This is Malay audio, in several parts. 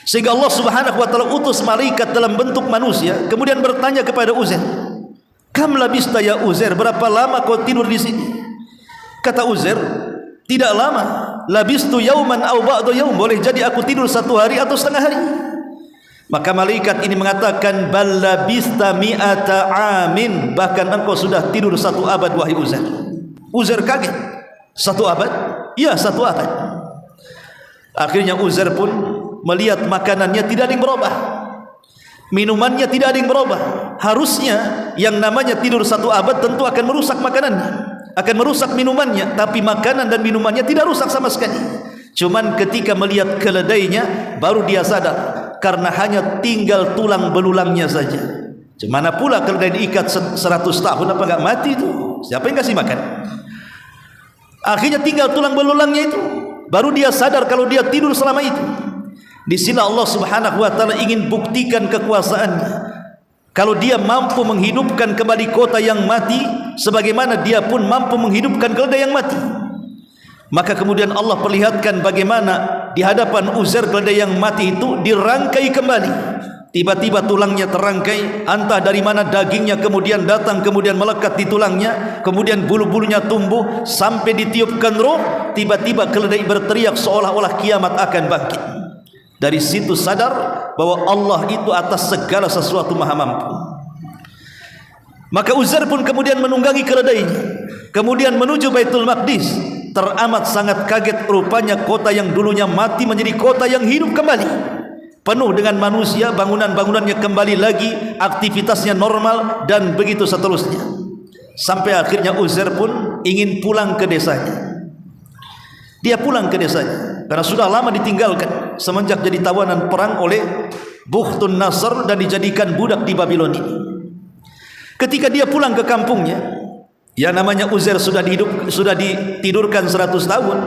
Sehingga Allah Subhanahu wa taala utus malaikat dalam bentuk manusia, kemudian bertanya kepada Uzair, "Kam labista ya Uzair, berapa lama kau tidur di sini?" Kata Uzair, "Tidak lama. Labistu yauman aw ba'da yaum, boleh jadi aku tidur 1 hari atau setengah hari." Maka malaikat ini mengatakan, "Bal labista mi'ata amin, bahkan engkau sudah tidur 1 abad wahai Uzair." Uzair kaget. 1 abad? Iya, 1 abad. Akhirnya Uzair pun melihat makanannya tidak ada yang berubah, minumannya tidak ada yang berubah. Harusnya yang namanya tidur 1 abad tentu akan merusak makanannya, akan merusak minumannya, tapi makanan dan minumannya tidak rusak sama sekali. Cuman ketika melihat keledainya baru dia sadar, karena hanya tinggal tulang belulangnya saja. Mana pula keledai diikat 100 tahun, apa enggak mati itu? Siapa yang kasih makan? Akhirnya tinggal tulang belulangnya itu, baru dia sadar kalau dia tidur selama itu. Di sini Allah Subhanahu wa taala ingin buktikan kekuasaannya. Kalau dia mampu menghidupkan kembali kota yang mati, sebagaimana dia pun mampu menghidupkan keledai yang mati. Maka kemudian Allah perlihatkan bagaimana di hadapan Uzair keledai yang mati itu dirangkai kembali. Tiba-tiba tulangnya terangkai, entah dari mana dagingnya kemudian datang, kemudian melekat di tulangnya, kemudian bulu-bulunya tumbuh sampai ditiupkan roh. Tiba-tiba keledai berteriak seolah-olah kiamat akan bangkit. Dari situ sadar bahwa Allah itu atas segala sesuatu maha mampu. Maka Uzair pun kemudian menunggangi keledainya, kemudian menuju Baitul Maqdis. Teramat sangat kaget, rupanya kota yang dulunya mati menjadi kota yang hidup kembali, penuh dengan manusia, bangunan-bangunannya kembali lagi, aktivitasnya normal, dan begitu seterusnya. Sampai akhirnya Uzair pun ingin pulang ke desanya. Dia pulang ke desanya karena sudah lama ditinggalkan semenjak jadi tawanan perang oleh Bukhtun Nasr dan dijadikan budak di Babylon ini. Ketika dia pulang ke kampungnya, yang namanya Uzair sudah ditidurkan 100 tahun,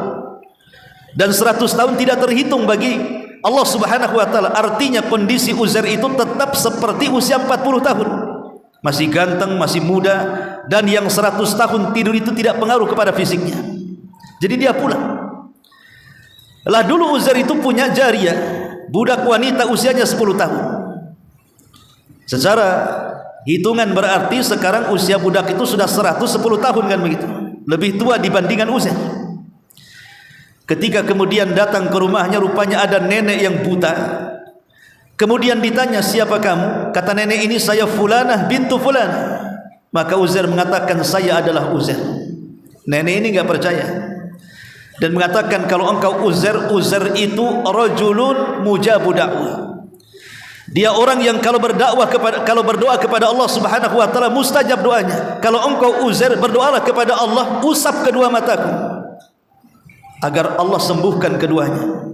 dan 100 tahun tidak terhitung bagi Allah Subhanahu wa taala. Artinya kondisi Uzair itu tetap seperti usia 40 tahun. Masih ganteng, masih muda, dan yang 100 tahun tidur itu tidak pengaruh kepada fisiknya. Jadi dia pulang. Lah dulu Uzair itu punya jariyah, budak wanita usianya 10 tahun. Secara hitungan berarti sekarang usia budak itu sudah 110 tahun, kan begitu? Lebih tua dibandingkan Uzair. Ketika kemudian datang ke rumahnya, rupanya ada nenek yang buta. Kemudian ditanya, "Siapa kamu?" Kata nenek ini, "Saya Fulanah bintu Fulanah." Maka Uzair mengatakan, "Saya adalah Uzair." Nenek ini enggak percaya dan mengatakan, "Kalau engkau Uzair itu rajulun mujabu da'wah. Dia orang yang kalau berdoa kepada Allah Subhanahu wa taala mustajab doanya. Kalau engkau Uzair, berdoalah kepada Allah, usap kedua mataku agar Allah sembuhkan keduanya."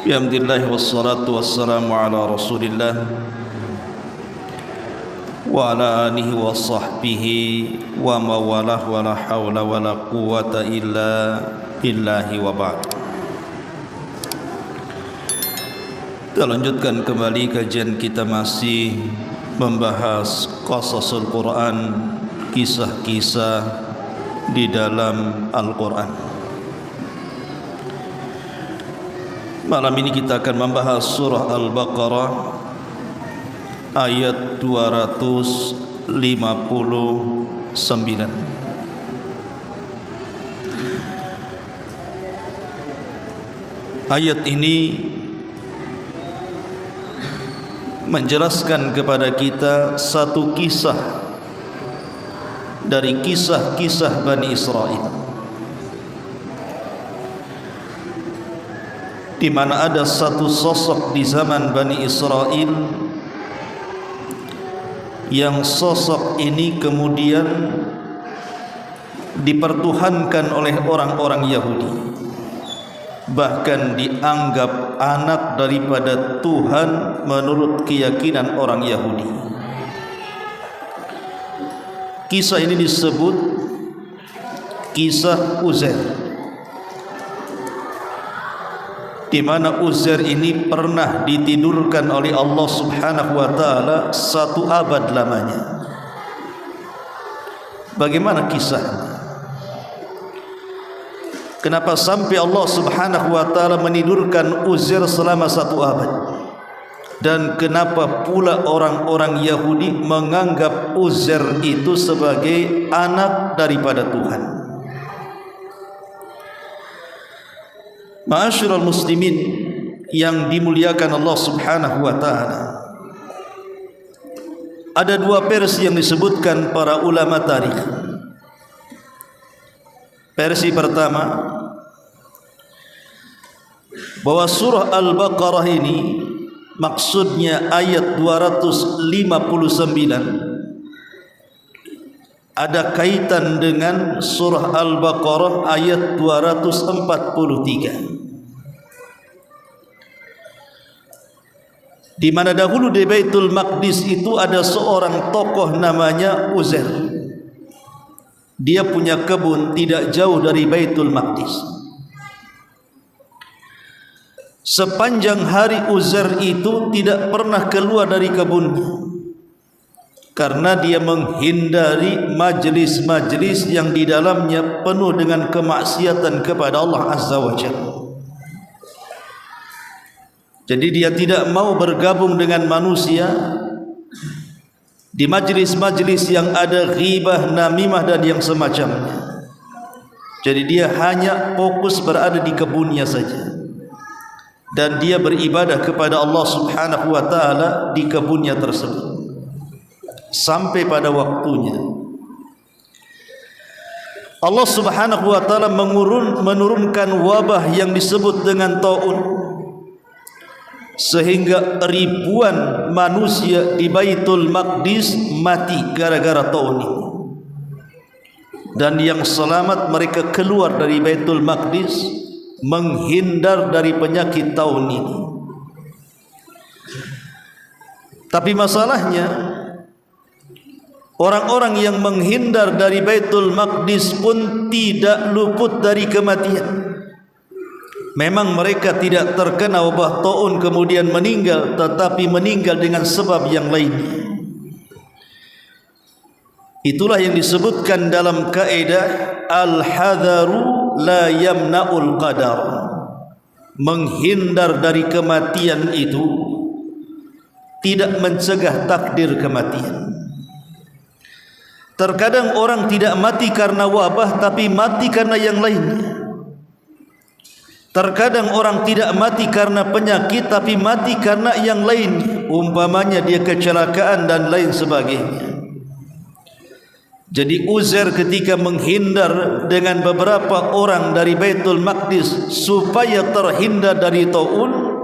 Alhamdulillah wassalatu wassalamu ala Rasulillah wa ala alihi wa sahbihi wa mawalah wa la hawla wa la quwata illa billahi wa ba'd. Kita lanjutkan kembali kajian kita, masih membahas qasasul Quran, kisah-kisah di dalam Al-Quran. Malam ini kita akan membahas surah Al-Baqarah ayat 259. Ayat ini menjelaskan kepada kita satu kisah dari kisah-kisah Bani Israel, di mana ada satu sosok di zaman Bani Israel yang sosok ini kemudian dipertuhankan oleh orang-orang Yahudi, bahkan dianggap anak daripada Tuhan menurut keyakinan orang Yahudi. Kisah ini disebut kisah Uzair. di mana Uzair ini pernah ditidurkan oleh Allah Subhanahu wa taala 1 abad lamanya. Bagaimana kisahnya? Kenapa sampai Allah Subhanahu wa taala menidurkan Uzair selama 1 abad? Dan kenapa pula orang-orang Yahudi menganggap Uzair itu sebagai anak daripada Tuhan? Ma'asyiral muslimin yang dimuliakan Allah Subhanahu wa taala, ada 2 versi yang disebutkan para ulama tarikh. Versi pertama, bahwa surah Al-Baqarah ini maksudnya ayat 259 ada kaitan dengan surah Al-Baqarah ayat 243, di mana dahulu di Baitul Maqdis itu ada seorang tokoh namanya Uzair. Dia punya kebun tidak jauh dari Baitul Maqdis. Sepanjang hari Uzair itu tidak pernah keluar dari kebunnya, karena dia menghindari majlis-majlis yang di dalamnya penuh dengan kemaksiatan kepada Allah Azza wa Jalla. Jadi dia tidak mau bergabung dengan manusia di majlis-majlis yang ada ghibah, namimah dan yang semacamnya. Jadi dia hanya fokus berada di kebunnya saja, dan dia beribadah kepada Allah Subhanahu wa taala di kebunnya tersebut sampai pada waktunya Allah Subhanahu wa taala menurunkan wabah yang disebut dengan taun, sehingga ribuan manusia di Baitul Maqdis mati gara-gara taun ini. Dan yang selamat mereka keluar dari Baitul Maqdis menghindar dari penyakit taun ini. Tapi masalahnya, orang-orang yang menghindar dari Baitul Maqdis pun tidak luput dari kematian. Memang mereka tidak terkena wabah taun kemudian meninggal, tetapi meninggal dengan sebab yang lainnya. Itulah yang disebutkan dalam kaidah al-hadharu la yamna'ul qadar. Menghindar dari kematian itu tidak mencegah takdir kematian. Terkadang orang tidak mati karena wabah, tapi mati karena yang lainnya. Terkadang orang tidak mati karena penyakit, tapi mati karena yang lain, umpamanya dia kecelakaan dan lain sebagainya. Jadi Uzair ketika menghindar dengan beberapa orang dari Baitul Maqdis supaya terhindar dari taun,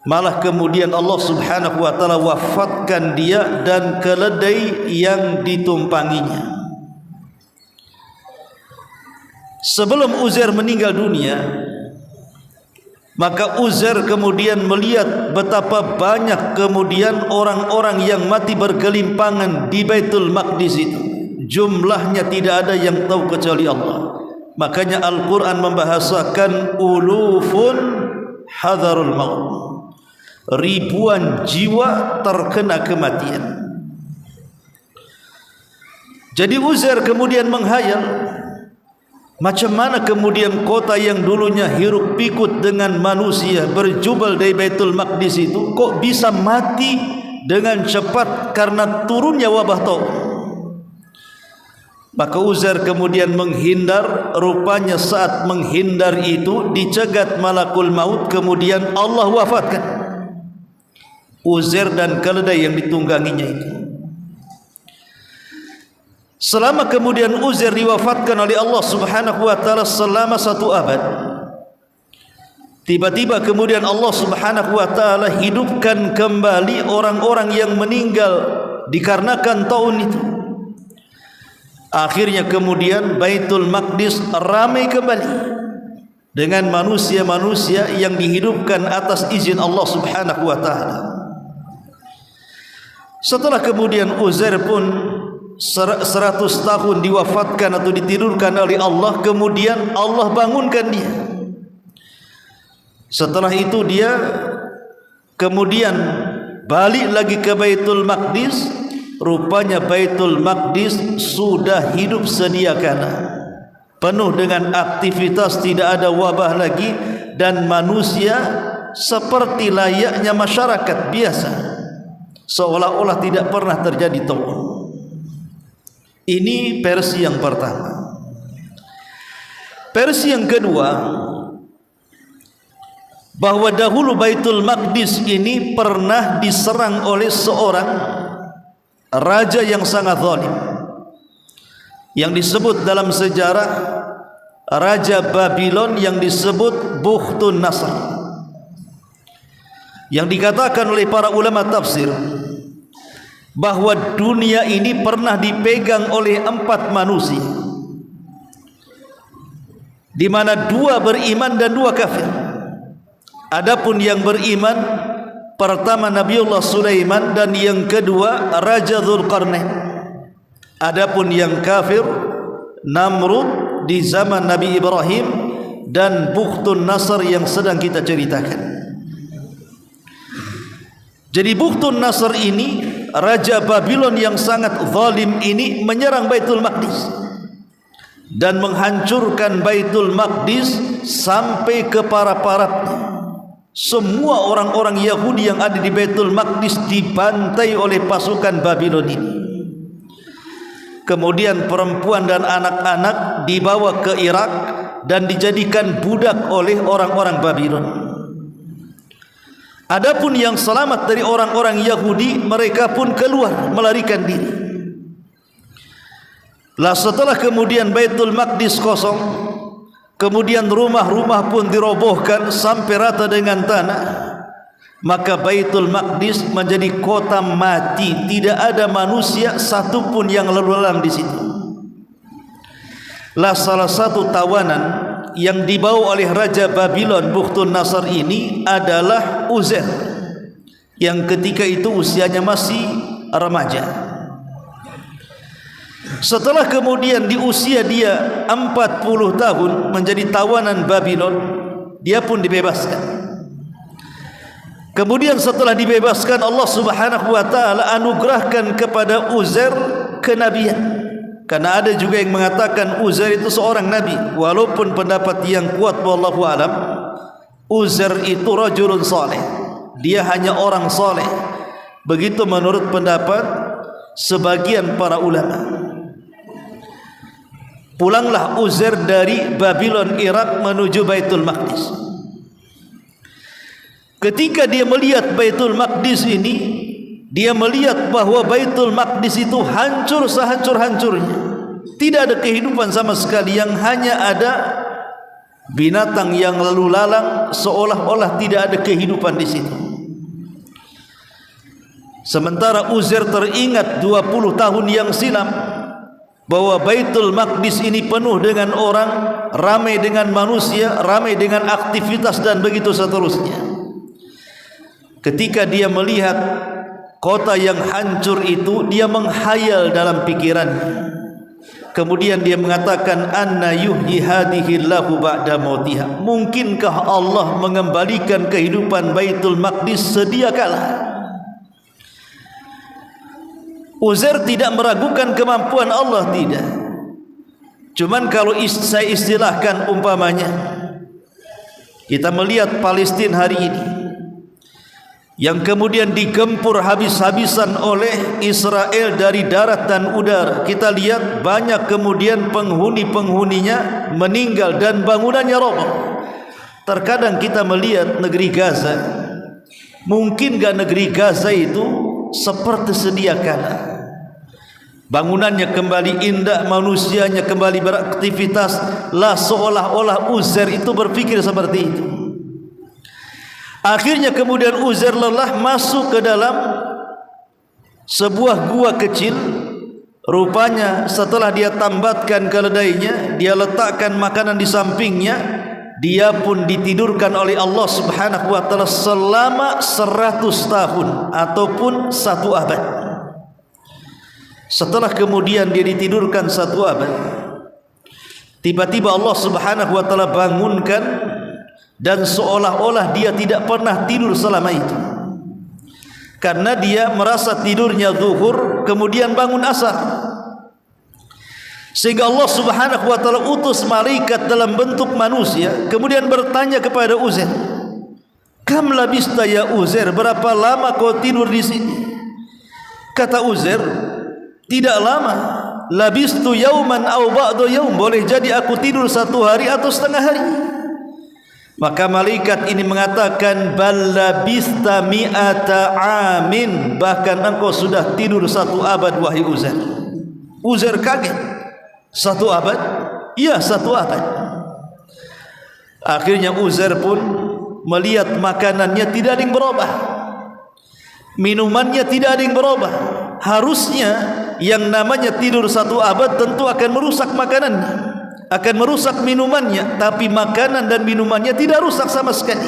malah kemudian Allah Subhanahu wa taala wafatkan dia dan keledai yang ditumpanginya. Sebelum Uzair meninggal dunia, maka Uzair kemudian melihat betapa banyak kemudian orang-orang yang mati bergelimpangan di Baitul Maqdis itu. Jumlahnya tidak ada yang tahu kecuali Allah. Makanya Al-Quran membahasakan ulufun hadharul maut. Ribuan jiwa terkena kematian. Jadi Uzair kemudian menghayal, macam mana kemudian kota yang dulunya hiruk pikut dengan manusia berjubel dari Baitul Maqdis itu kok bisa mati dengan cepat karena turunnya wabah taun. Maka Uzair kemudian menghindar. Rupanya saat menghindar itu dicegat malakul maut, kemudian Allah wafatkan Uzair dan keledai yang ditungganginya itu. Selama kemudian Uzair diwafatkan oleh Allah Subhanahu wa taala selama 1 abad, tiba-tiba kemudian Allah Subhanahu wa taala hidupkan kembali orang-orang yang meninggal dikarenakan taun itu. Akhirnya kemudian Baitul Maqdis ramai kembali dengan manusia-manusia yang dihidupkan atas izin Allah Subhanahu wa taala. Setelah kemudian Uzair pun 100 tahun diwafatkan atau ditidurkan oleh Allah, kemudian Allah bangunkan dia. Setelah itu dia kemudian balik lagi ke Baitul Maqdis. Rupanya Baitul Maqdis sudah hidup sedia kala, penuh dengan aktivitas, tidak ada wabah lagi, dan manusia seperti layaknya masyarakat biasa, seolah-olah tidak pernah terjadi tawaf. Ini versi yang pertama. Versi yang kedua, bahwa dahulu Baitul Maqdis ini pernah diserang oleh seorang raja yang sangat zalim, yang disebut dalam sejarah Raja Babylon, yang disebut Bukhtun Nasr, yang dikatakan oleh para ulama tafsir bahwa dunia ini pernah dipegang oleh 4 manusia, di mana 2 beriman dan 2 kafir. Adapun yang beriman, pertama Nabiullah Sulaiman, dan yang kedua Raja Dzulqarnain. Adapun yang kafir, Namrud di zaman Nabi Ibrahim dan Bukhtun Nasr yang sedang kita ceritakan. Jadi Bukhtun Nasr ini, Raja Babylon yang sangat zalim ini, menyerang Baitul Maqdis dan menghancurkan Baitul Maqdis sampai ke para-parapnya. Semua orang-orang Yahudi yang ada di Baitul Maqdis dibantai oleh pasukan Babylon ini. Kemudian perempuan dan anak-anak dibawa ke Irak dan dijadikan budak oleh orang-orang Babylon. Adapun yang selamat dari orang-orang Yahudi, mereka pun keluar melarikan diri. Lah setelah kemudian Baitul Maqdis kosong, kemudian rumah-rumah pun dirobohkan sampai rata dengan tanah, maka Baitul Maqdis menjadi kota mati. Tidak ada manusia satupun yang lalu lalang di situ. Lah salah satu tawanan yang dibawa oleh Raja Babylon Bukhtun Nasr ini adalah Uzair, yang ketika itu usianya masih remaja. Setelah kemudian di usia dia 40 tahun menjadi tawanan Babylon, dia pun dibebaskan. Kemudian setelah dibebaskan, Allah Subhanahu wa taala anugerahkan kepada Uzair kenabian. Karena ada juga yang mengatakan Uzair itu seorang nabi, walaupun pendapat yang kuat wallahu alam, Uzair itu rajulun saleh, dia hanya orang saleh. Begitu menurut pendapat sebagian para ulama. Pulanglah Uzair dari Babylon Irak menuju Baitul Maqdis. Ketika dia melihat Baitul Maqdis ini, dia melihat bahwa Baitul Maqdis itu hancur sehancur-hancurnya. Tidak ada kehidupan sama sekali, yang hanya ada binatang yang lalu lalang, seolah-olah tidak ada kehidupan di situ. Sementara Uzair teringat 20 tahun yang silam bahwa Baitul Maqdis ini penuh dengan orang, ramai dengan manusia, ramai dengan aktivitas dan begitu seterusnya. Ketika dia melihat kota yang hancur itu, dia menghayal dalam pikirannya. Kemudian dia mengatakan, anna yuhyi hadhillahu ba'da mautiha. Mungkinkah Allah mengembalikan kehidupan Baitul Maqdis sedia kala? Uzair tidak meragukan kemampuan Allah, tidak. Cuman kalau saya istilahkan umpamanya, kita melihat Palestina hari ini yang kemudian digempur habis-habisan oleh Israel dari darat dan udara. Kita lihat banyak kemudian penghuni-penghuninya meninggal dan bangunannya roboh. Terkadang kita melihat negeri Gaza, mungkin gak negeri Gaza itu seperti sedia kala? Bangunannya kembali indah, manusianya kembali beraktivitas. Lah seolah-olah Uzair itu berpikir seperti itu. Akhirnya kemudian Uzair lelah, masuk ke dalam sebuah gua kecil. Rupanya setelah dia tambatkan keledainya, dia letakkan makanan di sampingnya, dia pun ditidurkan oleh Allah Subhanahu wa taala selama 100 tahun ataupun 1 abad. Setelah kemudian dia ditidurkan 1 abad, tiba-tiba Allah Subhanahu wa taala bangunkan dan seolah-olah dia tidak pernah tidur selama itu, karena dia merasa tidurnya zuhur kemudian bangun asar. Sehingga Allah Subhanahu wa taala utus malaikat dalam bentuk manusia kemudian bertanya kepada Uzair, "Kam labista ya Uzair, berapa lama kau tidur di sini?" Kata Uzair, "Tidak lama. Labistu yauman aw ba'da yaum." Boleh jadi aku tidur 1 hari atau setengah hari. Maka malaikat ini mengatakan, "Bal labista mi'ata amin." Bahkan engkau sudah tidur 1 abad wahai Uzair. Uzair kaget. 1 abad? Iya, 1 abad. Akhirnya Uzair pun melihat makanannya tidak ada yang berubah, minumannya tidak ada yang berubah. Harusnya yang namanya tidur 1 abad tentu akan merusak makanannya, akan merusak minumannya, tapi makanan dan minumannya tidak rusak sama sekali.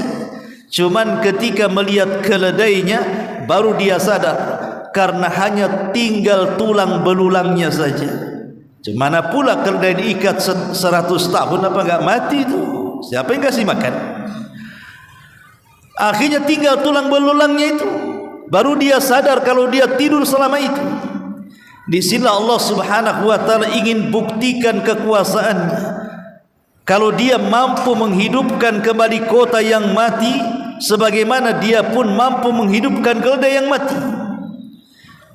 Cuman ketika melihat keledainya baru dia sadar, karena hanya tinggal tulang belulangnya saja. Mana pula keledai diikat 100 tahun, apa enggak mati itu? Siapa yang kasih makan? Akhirnya tinggal tulang belulangnya itu, baru dia sadar kalau dia tidur selama itu. Di sini Allah Subhanahu wa taala ingin buktikan kekuasaannya. Kalau dia mampu menghidupkan kembali kota yang mati, sebagaimana dia pun mampu menghidupkan keledai yang mati.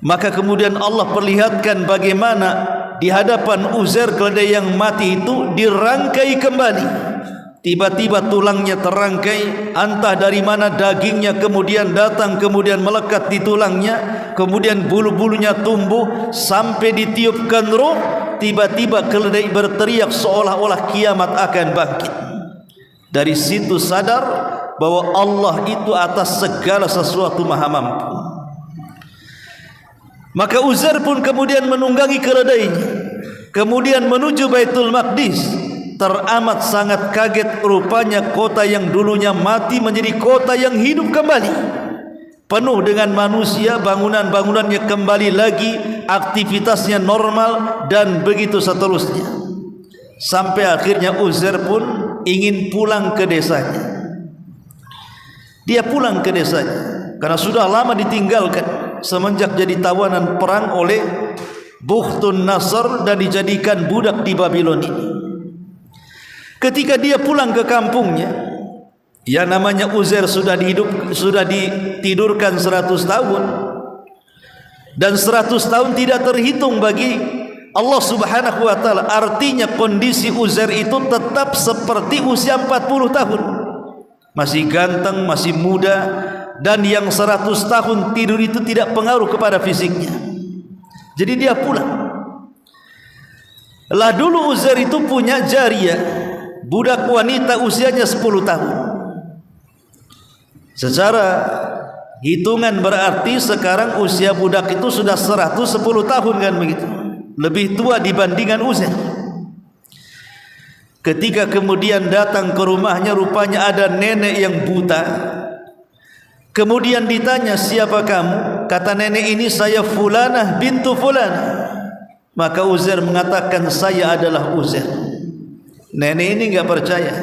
Maka kemudian Allah perlihatkan bagaimana di hadapan Uzair keledai yang mati itu dirangkai kembali. Tiba-tiba tulangnya terangkai, entah dari mana dagingnya kemudian datang, kemudian melekat di tulangnya, kemudian bulu-bulunya tumbuh sampai ditiupkan roh. Tiba-tiba keledai berteriak seolah-olah kiamat akan bangkit. Dari situ sadar bahwa Allah itu atas segala sesuatu maha mampu. Maka Uzair pun kemudian menunggangi keledainya, kemudian menuju Baitul Maqdis. Teramat sangat kaget, rupanya kota yang dulunya mati menjadi kota yang hidup kembali, penuh dengan manusia, bangunan-bangunannya kembali lagi, aktivitasnya normal, dan begitu seterusnya. Sampai akhirnya Uzair pun ingin pulang ke desanya. Dia pulang ke desanya karena sudah lama ditinggalkan semenjak jadi tawanan perang oleh Bukhtun Nasr dan dijadikan budak di Babylon ini. Ketika dia pulang ke kampungnya, yang namanya Uzair sudah ditidurkan 100 tahun, dan 100 tahun tidak terhitung bagi Allah Subhanahu wa taala. Artinya kondisi Uzair itu tetap seperti usia 40 tahun. Masih ganteng, masih muda, dan yang 100 tahun tidur itu tidak pengaruh kepada fisiknya. Jadi dia pulang. Lah dulu Uzair itu punya jariyah, budak wanita usianya 10 tahun. Secara hitungan berarti sekarang usia budak itu sudah 110 tahun kan begitu. Lebih tua dibandingkan Uzair. Ketika kemudian datang ke rumahnya, rupanya ada nenek yang buta. Kemudian ditanya, "Siapa kamu?" Kata nenek ini, "Saya Fulanah bintu Fulanah." Maka Uzair mengatakan, "Saya adalah Uzair." Nenek ini enggak percaya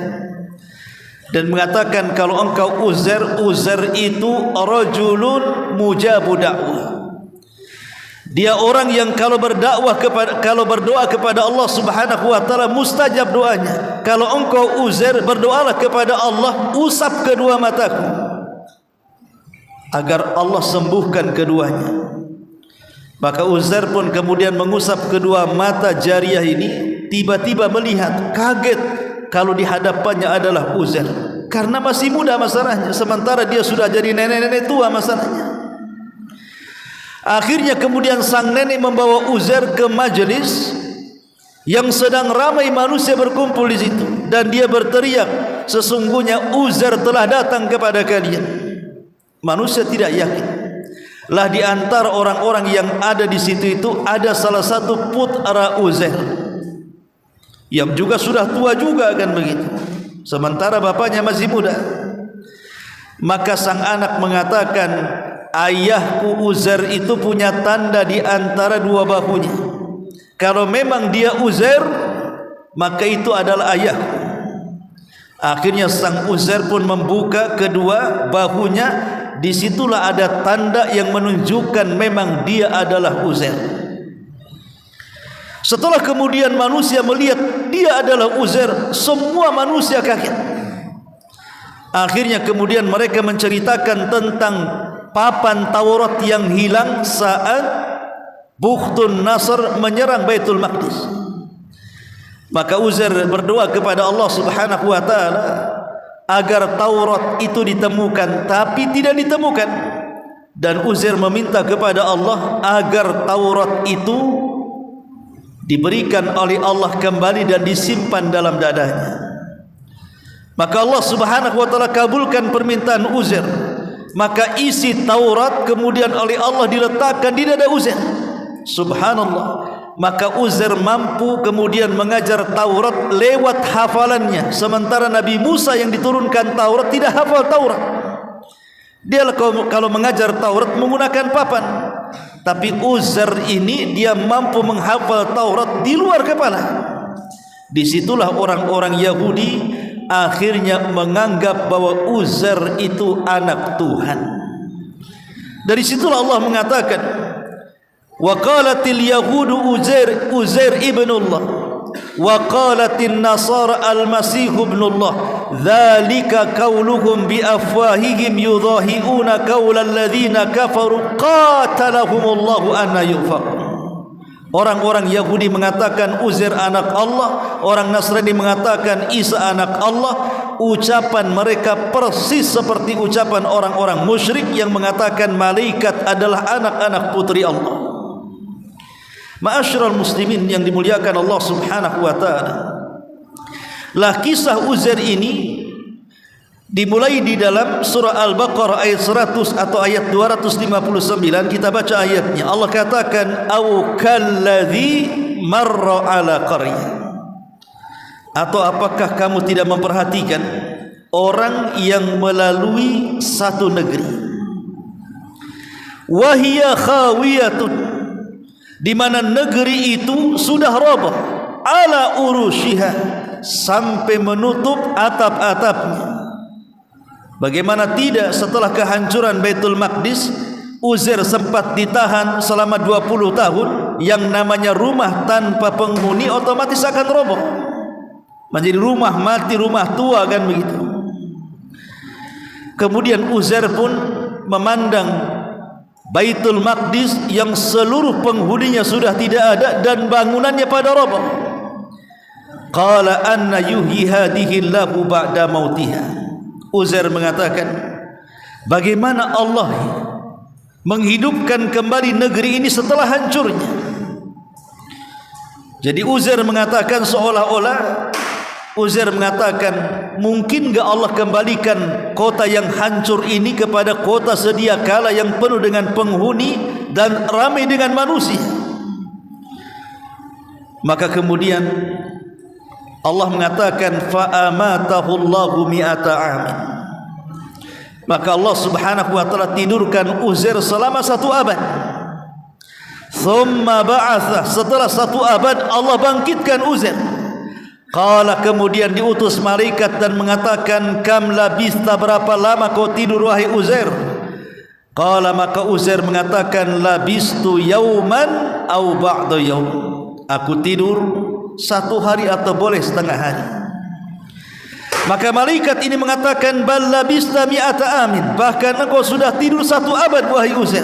dan mengatakan, "Kalau engkau Uzair, Uzair itu rajulun mujabu da'wah. Dia orang yang kalau berdoa kepada Allah Subhanahu wa taala mustajab doanya. Kalau engkau Uzair, berdoalah kepada Allah, usap kedua mataku agar Allah sembuhkan keduanya." Maka Uzair pun kemudian mengusap kedua mata jariyah ini. Tiba-tiba melihat, kaget kalau di hadapannya adalah Uzair, karena masih muda masalahnya, sementara dia sudah jadi nenek-nenek tua masalahnya. Akhirnya kemudian sang nenek membawa Uzair ke majelis yang sedang ramai manusia berkumpul di situ, dan dia berteriak, "Sesungguhnya Uzair telah datang kepada kalian." Manusia tidak yakin. Lah di antara orang-orang yang ada di situ itu ada salah satu putra Uzair yang juga sudah tua juga kan begitu, sementara bapaknya masih muda. Maka sang anak mengatakan, "Ayahku Uzair itu punya tanda di antara dua bahunya. Kalau memang dia Uzair, maka itu adalah ayahku. Akhirnya sang Uzair pun membuka kedua bahunya. Disitulah ada tanda yang menunjukkan memang dia adalah Uzair. Setelah kemudian manusia melihat dia adalah Uzair, semua manusia kaget. Akhirnya kemudian mereka menceritakan tentang papan Taurat yang hilang saat Bukhtun Nasr menyerang Baitul Maqdis. Maka Uzair berdoa kepada Allah Subhanahu wa taala agar Taurat itu ditemukan, tapi tidak ditemukan. Dan Uzair meminta kepada Allah agar Taurat itu diberikan oleh Allah kembali dan disimpan dalam dadanya. Maka Allah Subhanahu wa taala kabulkan permintaan Uzair. Maka isi Taurat kemudian oleh Allah diletakkan di dada Uzair. Subhanallah. Maka Uzair mampu kemudian mengajar Taurat lewat hafalannya, sementara Nabi Musa yang diturunkan Taurat tidak hafal Taurat. Dia kalau mengajar Taurat menggunakan papan, tapi Uzair ini dia mampu menghafal Taurat di luar kepala. Disitulah orang-orang Yahudi akhirnya menganggap bahwa Uzair itu anak Tuhan. Dari situlah Allah mengatakan, wa qalatil yahudu Uzair ibnullah wa qalatin nasara al-masih ibnullah dzalika qauluhum bi afwahihim yudahiuna qaulal ladzina kafaru qatalahumullahu anna yufakun. Orang-orang Yahudi mengatakan Uzair anak Allah, orang Nasrani mengatakan Isa anak Allah. Ucapan mereka persis seperti ucapan orang-orang musyrik yang mengatakan malaikat adalah anak-anak putri Allah. Ma'asyiral muslimin yang dimuliakan Allah Subhanahu wa taala. Lah kisah Uzair ini dimulai di dalam surah Al-Baqarah ayat 100 atau ayat 259. Kita baca ayatnya. Allah katakan au kalladzi marra ala qaryah. Atau apakah kamu tidak memperhatikan orang yang melalui satu negeri, wa hiya khawiyatun, di mana negeri itu sudah roboh, ala urushiha, sampai menutup atap-atapnya. Bagaimana tidak setelah kehancuran Baitul Maqdis, Uzair sempat ditahan selama 20 tahun. Yang namanya rumah tanpa penghuni otomatis akan roboh, menjadi rumah mati, rumah tua kan begitu. Kemudian Uzair pun memandang Baitul Maqdis yang seluruh penghuninya sudah tidak ada dan bangunannya pada roboh. Qala anna yuhyi hadhihi Allahu ba'da mautiha. Uzair mengatakan, bagaimana Allah menghidupkan kembali negeri ini setelah hancurnya. Jadi Uzair mengatakan seolah-olah Uzair mengatakan, mungkin enggak Allah kembalikan kota yang hancur ini kepada kota sedia kala yang penuh dengan penghuni dan ramai dengan manusia. Maka kemudian Allah mengatakan fa amatahu Allahu mi'ata amin. Maka Allah Subhanahu wa taala tidurkan Uzair selama 1 abad. Thumma ba'atha, setelah 1 abad Allah bangkitkan Uzair. Qala, kemudian diutus malaikat dan mengatakan, kam labista, berapa lama kau tidur wahai Uzair? Qala, maka Uzair mengatakan, labistu yauman au ba'da yaum. Aku tidur 1 hari atau boleh setengah hari. Maka malaikat ini mengatakan, bal labista mi'ata amin, bahkan engkau sudah tidur 1 abad wahai Uzair.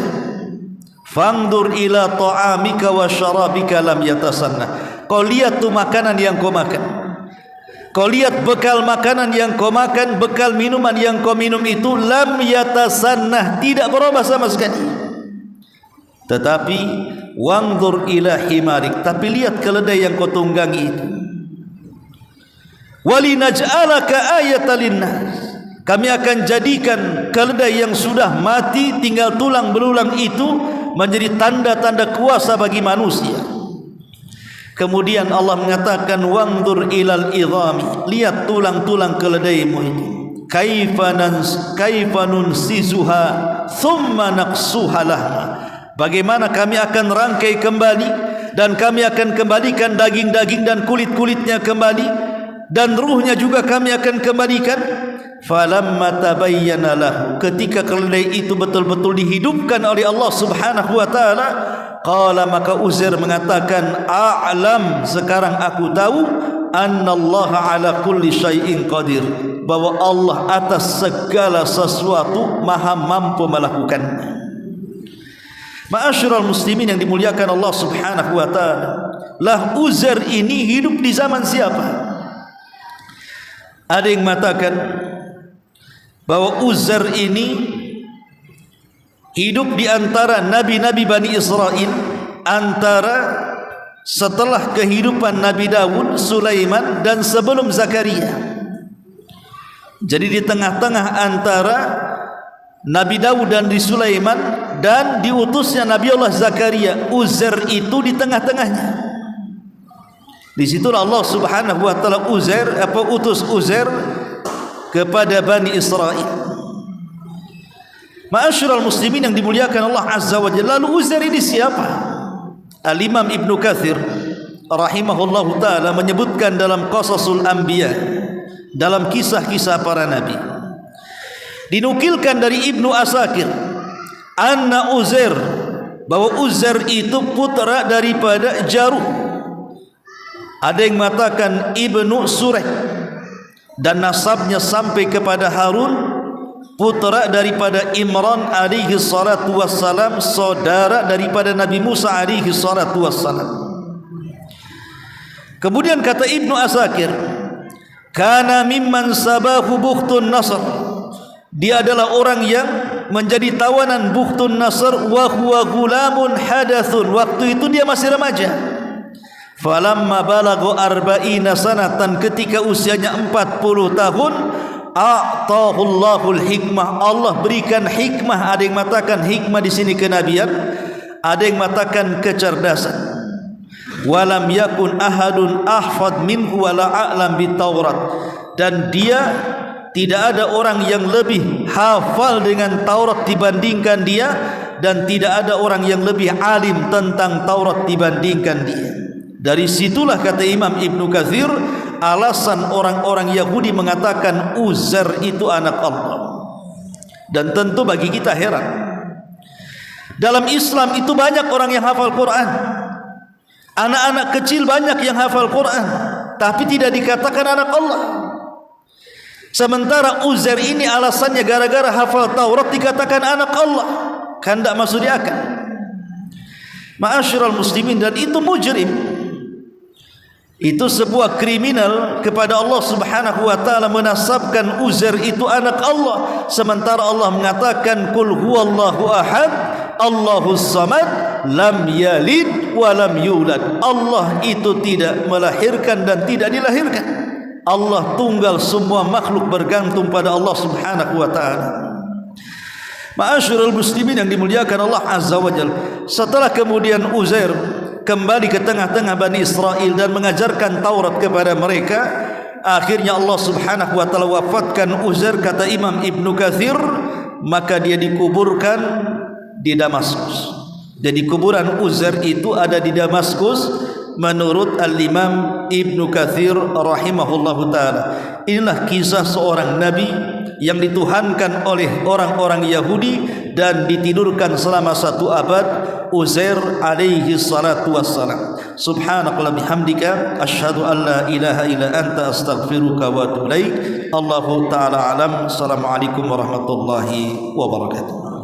Fangdur ila ta'amika wa syarabika lam yatasanna. Kau lihat tu makanan yang kau makan, kau lihat bekal makanan yang kau makan, bekal minuman yang kau minum itu lam yatasannah, tidak berubah sama sekali. Tetapi wangdur ila himarik, tapi lihat keledai yang kau tunggangi itu. Walinaj'alaka ayatan linnas, kami akan jadikan keledai yang sudah mati tinggal tulang belulang itu menjadi tanda-tanda kuasa bagi manusia. Kemudian Allah mengatakan wangdur ilal idhami, lihat tulang-tulang keledaimu itu, kaifa nunsizuha thumma naqsuha lahma, bagaimana kami akan rangkai kembali dan kami akan kembalikan daging-daging dan kulit-kulitnya kembali. dan ruhnya juga kami akan kembalikan. Falamma tabayyana lahu, ketika keledai itu betul-betul dihidupkan oleh Allah Subhanahu wa taala, qala, maka Uzair mengatakan, a'lam, sekarang aku tahu, annallaha ala kulli syai'in qadir, bahwa Allah atas segala sesuatu maha mampu melakukannya. Ma'asyiral muslimin yang dimuliakan Allah Subhanahu wa taala, lah Uzair ini hidup di zaman siapa? Ada yang mengatakan bahwa Uzair ini hidup di antara nabi-nabi Bani Israel, antara setelah kehidupan Nabi Daud, Sulaiman, dan sebelum Zakaria. Jadi di tengah-tengah antara Nabi Daud dan di Sulaiman dan diutusnya Nabi Allah Zakaria, Uzair itu di tengah-tengahnya. Di situlah Allah Subhanahu wa taala utus Uzair kepada Bani Israel. Ma'asyiral muslimin yang dimuliakan Allah Azza wa Jalla, lalu Uzair ini siapa? Al-Imam Ibnu Katsir rahimahullahu taala menyebutkan dalam Qasasul Anbiya, dalam kisah-kisah para nabi, dinukilkan dari Ibnu Asakir, anna Uzair, bahwa Uzair itu putra daripada Jaruh. Ada yang mengatakan Ibnu Sureh, dan nasabnya sampai kepada Harun, putra daripada Imran alaihi salatu wassalam, saudara daripada Nabi Musa alaihi salatu wassalam. Kemudian kata Ibnu Asakir, kana mimman sabahu Bukhtun Nasr, dia adalah orang yang menjadi tawanan Bukhtun Nasr, wa huwa gulamun hadathun, waktu itu dia masih remaja. Falamma balagha 40 sanatan, ketika usianya 40 tahun, a'tahu Allahul hikmah, Allah berikan hikmah. Ada yang mengatakan hikmah di sini kenabian, ada yang mengatakan kecerdasan. Walam yakun ahadun ahfad minhu wala a'lam bitaurat, dan dia tidak ada orang yang lebih hafal dengan Taurat dibandingkan dia, dan tidak ada orang yang lebih alim tentang Taurat dibandingkan dia. Dari situlah kata Imam Ibnu Katsir, alasan orang-orang Yahudi mengatakan Uzair itu anak Allah. Dan tentu bagi kita heran, dalam Islam itu banyak orang yang hafal Quran, anak-anak kecil banyak yang hafal Quran, tapi tidak dikatakan anak Allah. Sementara Uzair ini alasannya gara-gara hafal Taurat dikatakan anak Allah, kan tidak masuk di akal. Ma'asyiral muslimin, dan itu mujrim, itu sebuah kriminal kepada Allah Subhanahu wa taala menasabkan Uzair itu anak Allah, sementara Allah mengatakan qul huwallahu ahad Allahus samad lam yalid wa lam yulad. Allah itu tidak melahirkan dan tidak dilahirkan. Allah tunggal, semua makhluk bergantung pada Allah Subhanahu wa taala. Ma'asyiral muslimin yang dimuliakan Allah Azza wa Jalla, setelah kemudian Uzair kembali ke tengah-tengah Bani Israel dan mengajarkan Taurat kepada mereka, akhirnya Allah Subhanahu wa taala wafatkan Uzair, kata Imam Ibnu Katsir, maka dia dikuburkan di Damaskus. Jadi kuburan Uzair itu ada di Damaskus menurut Al-Imam Ibnu Katsir rahimahullahu taala. Inilah kisah seorang nabi yang dituhankan oleh orang-orang Yahudi dan ditidurkan selama 1 abad, Uzair alaihi salatu wassalam. Subhanallah bihamdika asyhadu an la ilaha illa anta astaghfiruka wa atubu ilaik. Allahu taala alam. Assalamualaikum warahmatullahi wabarakatuh.